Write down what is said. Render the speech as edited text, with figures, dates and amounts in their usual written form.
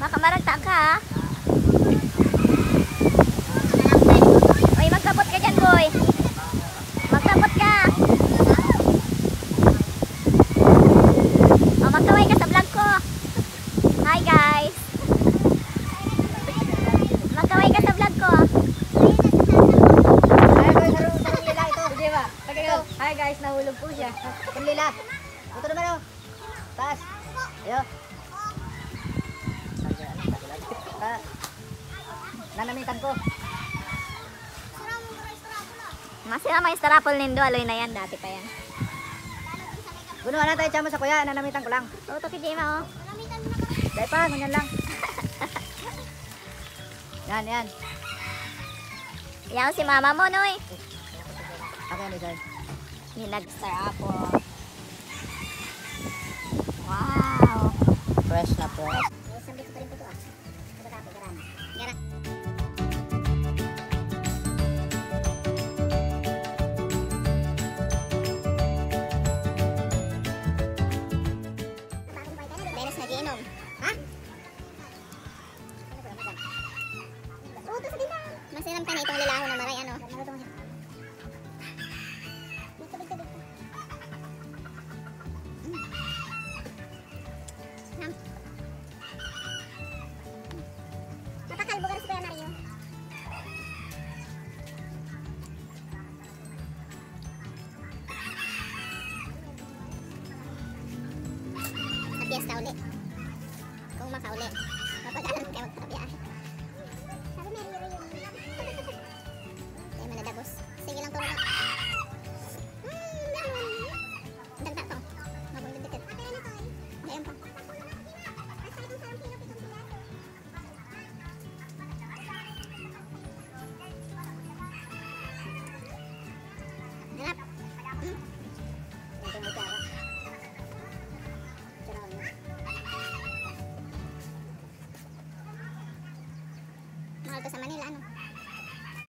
Makamaragta ka ha. Uy, magkabot ka dyan boy. Magkabot ka. O, magkaway ka sa vlog ko. Hi guys. Magkaway ka sa vlog ko. Hi guys, nahulog po siya. Kumlila. Ito naman o. Taas. Ayo. Nanamitan ko. Masira mga strapple nindo. Aloy na yan. Dati pa yan. Gunuhan na tayo chamo sa kuya. Nanamitan ko lang. Tuto ki Jema oh. Dahil pa, ganyan lang. Yan, yan. Yan si mama mo noy. Ako yan, Isay. Nilag-star apple. Wow. Fresh na fresh. Sambil ko pa rin po ito ah. Ito tapo, garan. Garan. Beres na giinom. Ha? Uto sa dinan. Masiram ka na itong lilaho na maray ano. Napakalbo ka rin sa Kuya Mario. Sa piyesta uli. Kung makauli. Mapagalan kayo magpabiyahe. Sabi Mario yung... Kaya manadagos. Sige lang to. Dagda to. Mabang dikit. Ngayon pa. Hanap. Ito mo ka. Mahal to sa Manila, ano?